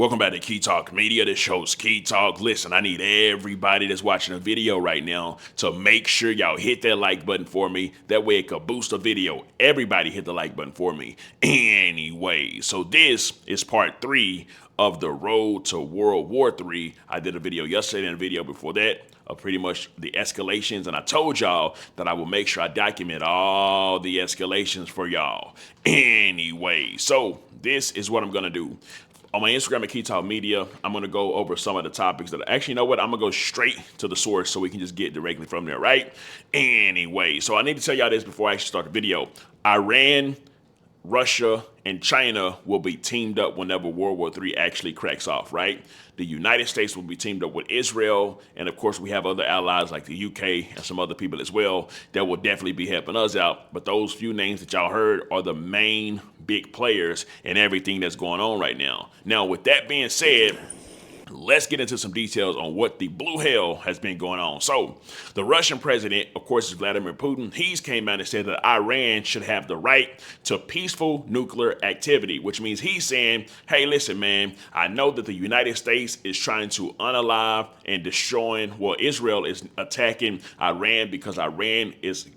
Welcome back to Key Talk Media. This show's Key Talk. Listen, I need everybody that's watching the video right now to make sure y'all hit that like button for me. That way it could boost the video. Everybody hit the like button for me. Anyway, so this is part 3 of the road to World War III. I did a video yesterday and a video before that of pretty much the escalations, and I told y'all that I will make sure I document all the escalations for y'all. Anyway, so this is what I'm gonna do. On my Instagram at Key Talk Media, I'm going to go over some of the topics that actually, you know what, I'm going to go straight to the source so we can just get directly from there, right? Anyway, so I need to tell y'all this before I actually start the video. Iran, Russia, and China will be teamed up whenever World War III actually cracks off, right? The United States will be teamed up with Israel, and of course we have other allies like the UK and some other people as well that will definitely be helping us out. But those few names that y'all heard are the main big players in everything that's going on right now. Now, with that being said, let's get into some details on what the blue hell has been going on. So the Russian president, of course, is Vladimir Putin. He's came out and said that Iran should have the right to peaceful nuclear activity, which means he's saying, hey, listen, man, I know that the United States is trying to unalive and destroying, well, Israel is attacking Iran because Iran is,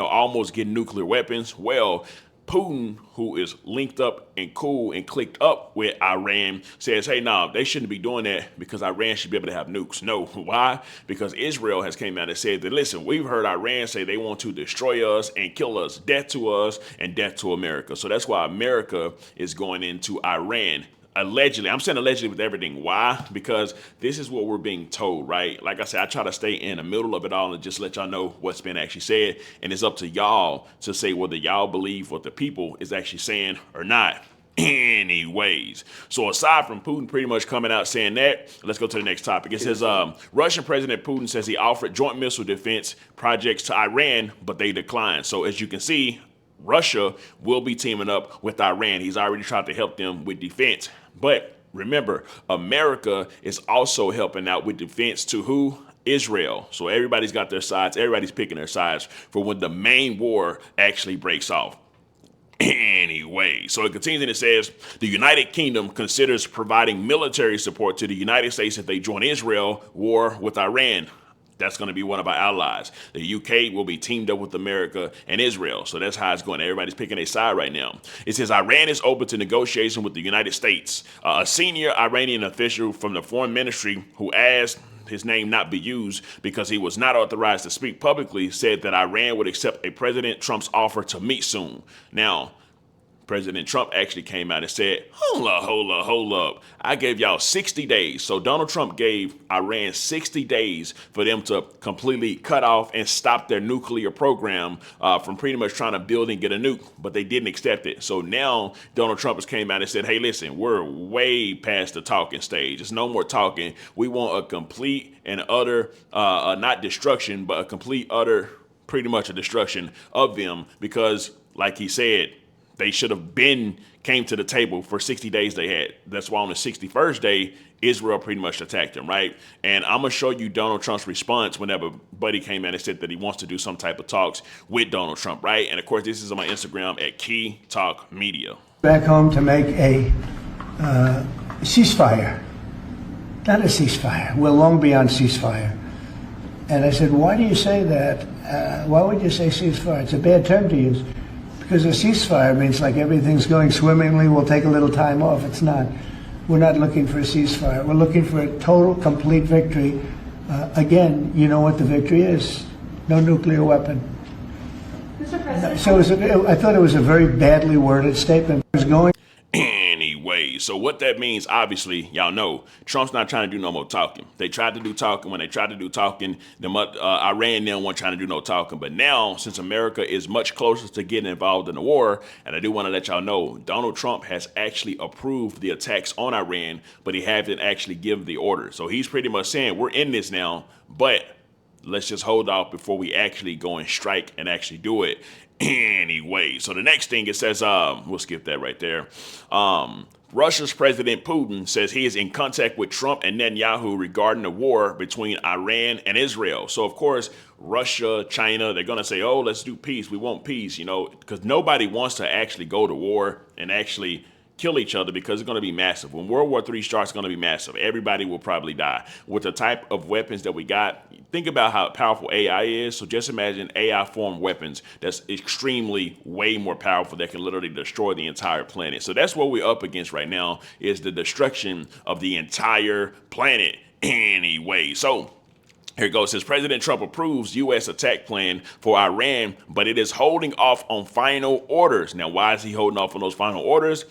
almost getting nuclear weapons. Well, Putin, who is linked up and cool and clicked up with Iran, says, hey, no, they shouldn't be doing that because Iran should be able to have nukes. No. Why? Because Israel has came out and said that, listen, we've heard Iran say they want to destroy us and kill us, death to us and death to America. So that's why America is going into Iran. Allegedly, I'm saying allegedly with everything. Why? Because this is what we're being told, right? Like I said, I try to stay in the middle of it all and just let y'all know what's been actually said. And it's up to y'all to say whether y'all believe what the people is actually saying or not. Anyways, so aside from Putin pretty much coming out saying that, let's go to the next topic. It says Russian President Putin says he offered joint missile defense projects to Iran, but they declined. So as you can see, Russia will be teaming up with Iran. He's already tried to help them with defense. But remember, America is also helping out with defense to who? Israel. So everybody's got their sides. Everybody's picking their sides for when the main war actually breaks off. Anyway, so it continues and it says, the United Kingdom considers providing military support to the United States if they join Israel war with Iran. That's going to be one of our allies. The UK will be teamed up with America and Israel. So that's how it's going. Everybody's picking a side right now. It says Iran is open to negotiation with the United States. A senior Iranian official from the foreign ministry who asked his name not be used because he was not authorized to speak publicly said that Iran would accept a President Trump's offer to meet soon. Now, President Trump actually came out and said, hold up. I gave y'all 60 days. So Donald Trump gave Iran 60 days for them to completely cut off and stop their nuclear program from pretty much trying to build and get a nuke, but they didn't accept it. So now Donald Trump has came out and said, hey, listen, we're way past the talking stage. It's no more talking. We want a complete and utter, not destruction, but a complete, utter, pretty much a destruction of them because, like he said, they should have came to the table for 60 days they had. That's why on the 61st day, Israel pretty much attacked them, right? And I'm going to show you Donald Trump's response whenever Buddy came in and said that he wants to do some type of talks with Donald Trump, right? And of course, this is on my Instagram at Key Talk Media. Back home to make a ceasefire. Not a ceasefire. We're long beyond ceasefire. And I said, why do you say that? Why would you say ceasefire? It's a bad term to use. Because a ceasefire means like everything's going swimmingly, we'll take a little time off. It's not. We're not looking for a ceasefire. We're looking for a total, complete victory. Again, you know what the victory is. No nuclear weapon. Mr. President. So I thought it was a very badly worded statement. It was going. Anyway, so what that means, obviously, y'all know, Trump's not trying to do no more talking. They tried to do talking. When they tried to do talking, Iran then weren't trying to do no talking. But now, since America is much closer to getting involved in the war, and I do want to let y'all know, Donald Trump has actually approved the attacks on Iran, but he hasn't actually given the order. So he's pretty much saying, we're in this now, but let's just hold off before we actually go and strike and actually do it. Anyway, so the next thing it says, we'll skip that right there. Russia's President Putin says he is in contact with Trump and Netanyahu regarding the war between Iran and Israel. So, of course, Russia, China, they're going to say, oh, let's do peace. We want peace, because nobody wants to actually go to war and actually kill each other because it's going to be massive. When World War III starts, it's going to be massive. Everybody will probably die. With the type of weapons that we got, think about how powerful AI is. So just imagine AI formed weapons that's extremely way more powerful that can literally destroy the entire planet. So that's what we're up against right now, is the destruction of the entire planet anyway. So here it goes. It says President Trump approves U.S. attack plan for Iran, but it is holding off on final orders. Now, why is he holding off on those final orders?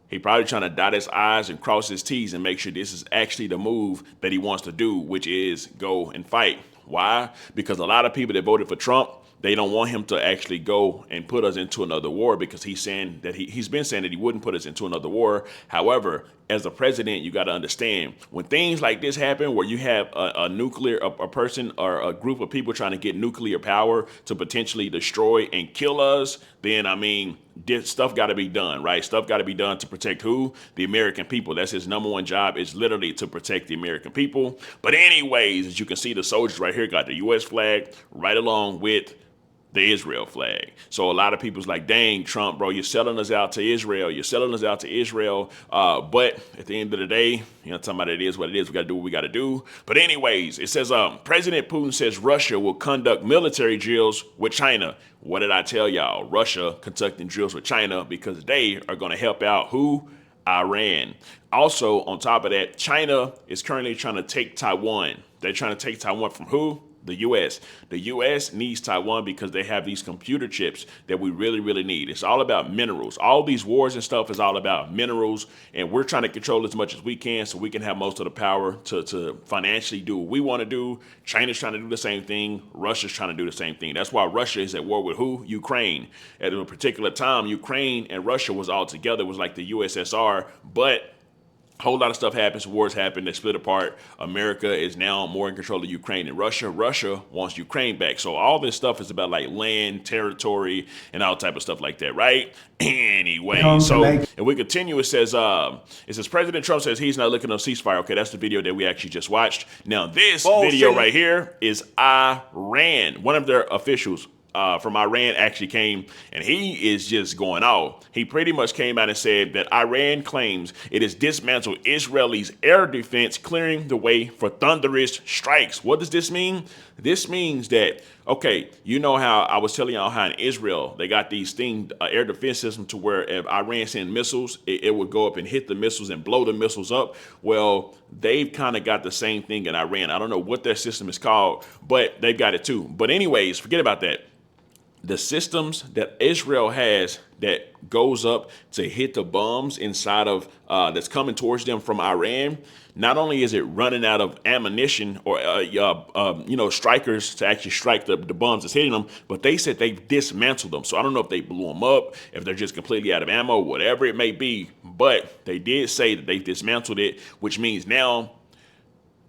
He probably trying to dot his I's and cross his T's and make sure this is actually the move that he wants to do, which is go and fight. Why? Because a lot of people that voted for Trump, they don't want him to actually go and put us into another war, because he's saying that he's been saying that he wouldn't put us into another war. However, as a president, you got to understand, when things like this happen, where you have a person or a group of people trying to get nuclear power to potentially destroy and kill us, then I mean, this stuff got to be done, right? Stuff got to be done to protect who? The American people. That's his number one job, is literally to protect the American people. But anyways, as you can see, the soldiers right here got the U.S. flag right along with the Israel flag. So a lot of people's like, dang, Trump, bro, you're selling us out to Israel. You're selling us out to Israel. But at the end of the day, you know, talking about it is what it is. We got to do what we got to do. But anyways, it says President Putin says Russia will conduct military drills with China. What did I tell y'all? Russia conducting drills with China because they are going to help out who? Iran. Also, on top of that, China is currently trying to take Taiwan. They're trying to take Taiwan from who? The U.S. The U.S. needs Taiwan because they have these computer chips that we really, really need. It's all about minerals. All these wars and stuff is all about minerals, and we're trying to control as much as we can so we can have most of the power to financially do what we want to do. China's trying to do the same thing. Russia's trying to do the same thing. That's why Russia is at war with who? Ukraine. At a particular time, Ukraine and Russia was all together. It was like the USSR, but whole lot of stuff happens. Wars happen. They split apart. America is now more in control of Ukraine than Russia. Russia wants Ukraine back. So all this stuff is about like land, territory, and all type of stuff like that, right? Anyway, so if we continue, it says President Trump says he's not looking at a ceasefire. Okay, that's the video that we actually just watched. Now this video right here is Iran. One of their officials from Iran actually came, and he is just going off. He pretty much came out and said that Iran claims it has dismantled Israel's air defense, clearing the way for thunderous strikes. What does this mean? This means that, okay, you know how I was telling y'all how in Israel they got these air defense system to where if Iran sent missiles, it would go up and hit the missiles and blow the missiles up. Well, they've kind of got the same thing in Iran. I don't know what their system is called, but they've got it too. But anyways, forget about that. The systems that Israel has that goes up to hit the bombs inside of that's coming towards them from Iran, not only is it running out of ammunition or strikers to actually strike the bombs that's hitting them, but they said they've dismantled them. So I don't know if they blew them up, if they're just completely out of ammo, whatever it may be, but they did say that they've dismantled it, which means now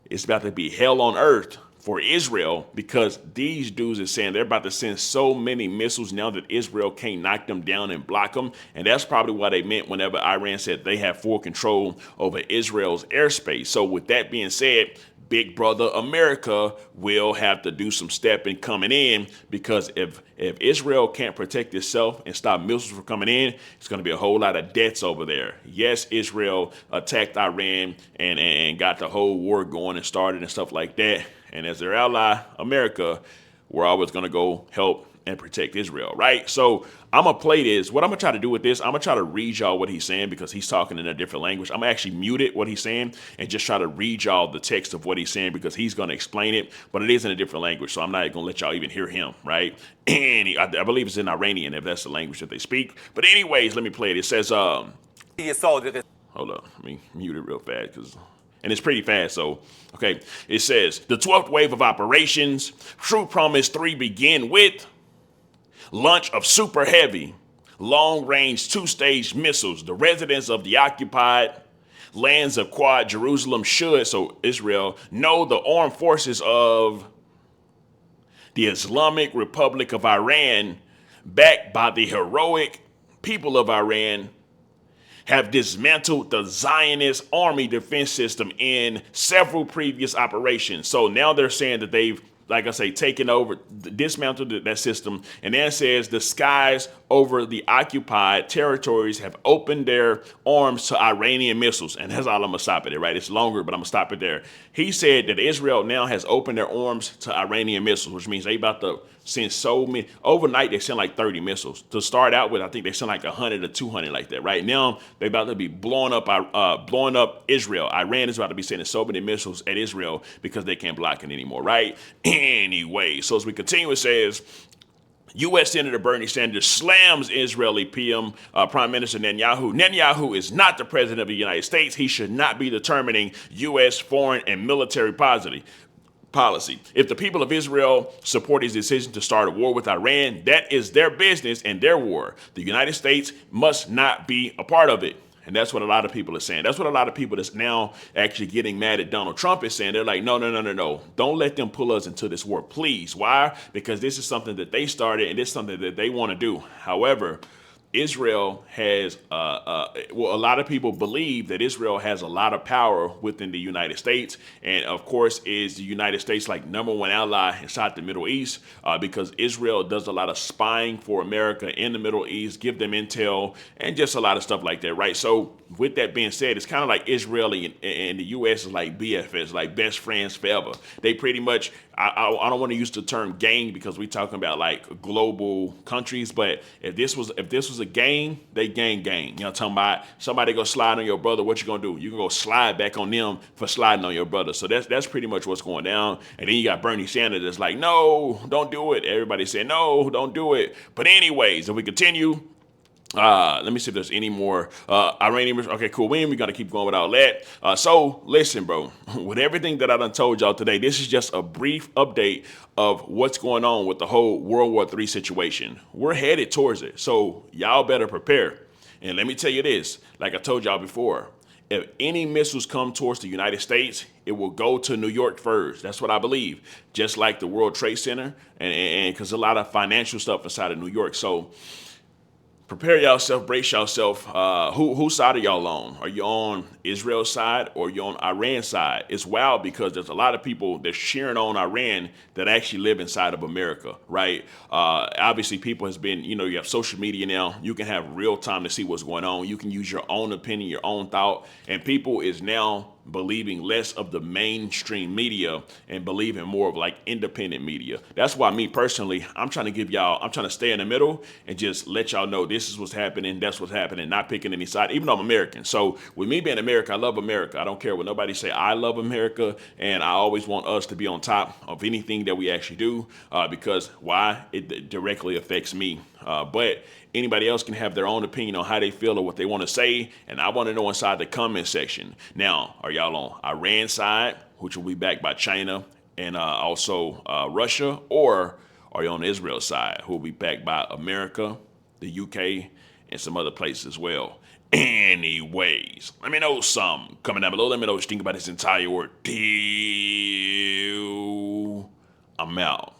it's about to be hell on earth for Israel, because these dudes are saying they're about to send so many missiles now that Israel can't knock them down and block them. And that's probably what they meant whenever Iran said they have full control over Israel's airspace. So with that being said, big brother America will have to do some stepping coming in, because if Israel can't protect itself and stop missiles from coming in, it's going to be a whole lot of deaths over there. Yes, Israel attacked Iran and got the whole war going and started and stuff like that. And as their ally, America, we're always going to go help and protect Israel, right? So I'm going to play this. What I'm going to try to do with this, I'm going to try to read y'all what he's saying, because he's talking in a different language. I'm going to actually mute it, what he's saying, and just try to read y'all the text of what he's saying, because he's going to explain it, but it is in a different language, so I'm not going to let y'all even hear him, right? And I believe it's in Iranian, if that's the language that they speak. But anyways, let me play it. It says, hold up, let me mute it real fast, and it's pretty fast, so, okay. It says, the 12th wave of operations, True Promise 3 begin with launch of super heavy, long-range two-stage missiles. The residents of the occupied lands of Quad Jerusalem should, so Israel, know the armed forces of the Islamic Republic of Iran, backed by the heroic people of Iran, have dismantled the Zionist army defense system in several previous operations. So now they're saying that they've, like I say, taken over, dismantled that system. And then it says the skies over the occupied territories have opened their arms to Iranian missiles. And that's all I'm going to stop it there, right? It's longer, but I'm going to stop it there. He said that Israel now has opened their arms to Iranian missiles, which means they about to send so many. Overnight, they sent like 30 missiles. To start out with, I think they sent like 100 or 200 like that. Right now, they're about to be blowing up Israel. Iran is about to be sending so many missiles at Israel because they can't block it anymore, right? Anyway, so as we continue, it says, U.S. Senator Bernie Sanders slams Israeli Prime Minister Netanyahu. Netanyahu is not the president of the United States. He should not be determining U.S. foreign and military policy. If the people of Israel support his decision to start a war with Iran, that is their business and their war. The United States must not be a part of it. And that's what a lot of people are saying. That's what a lot of people that's now actually getting mad at Donald Trump is saying. They're like, no. Don't let them pull us into this war, please. Why? Because this is something that they started and it's something that they want to do. However, Israel has, a lot of people believe that Israel has a lot of power within the United States. And of course, is the United States like #1 ally inside the Middle East because Israel does a lot of spying for America in the Middle East, give them intel and just a lot of stuff like that, right? So with that being said, it's kind of like Israel and the U.S. is like BFS, like best friends forever. They pretty much, I don't want to use the term gang because we're talking about like global countries, but if this was a gang, they gang. You know, talking about somebody go slide on your brother, what you gonna do? You can go slide back on them for sliding on your brother. So that's pretty much what's going down. And then you got Bernie Sanders that's like, no, don't do it. Everybody saying no, don't do it. But anyways, if we continue. Let me see if there's any more Iranian. Okay, cool. We got to keep going with all that. So listen, bro, with everything that I done told y'all today, this is just a brief update of what's going on with the whole World War III situation. We're headed towards it. So y'all better prepare. And let me tell you this, like I told y'all before, if any missiles come towards the United States, it will go to New York first. That's what I believe. Just like the World Trade Center and because a lot of financial stuff inside of New York. So prepare yourself, brace yourself. Whose side are y'all on? Are you on Israel's side or are you on Iran's side? It's wild because there's a lot of people that's cheering on Iran that actually live inside of America, right? Obviously, people has been, you have social media now. You can have real time to see what's going on. You can use your own opinion, your own thought, and people is now believing less of the mainstream media and believing more of like independent media. That's why me personally, I'm trying to stay in the middle and just let y'all know this is what's happening, that's what's happening, not picking any side, even though I'm American. So with me being American, I love America. I don't care what nobody say. I love America, and I always want us to be on top of anything that we actually do because why? It directly affects me. But anybody else can have their own opinion on how they feel or what they want to say, and I want to know inside the comment section. Now, are y'all on Iran's side, which will be backed by China and also Russia, or are you on Israel's side, who will be backed by America, the UK, and some other places as well? Anyways, let me know some. Comment down below. Let me know what you think about this entire ordeal. I'm out.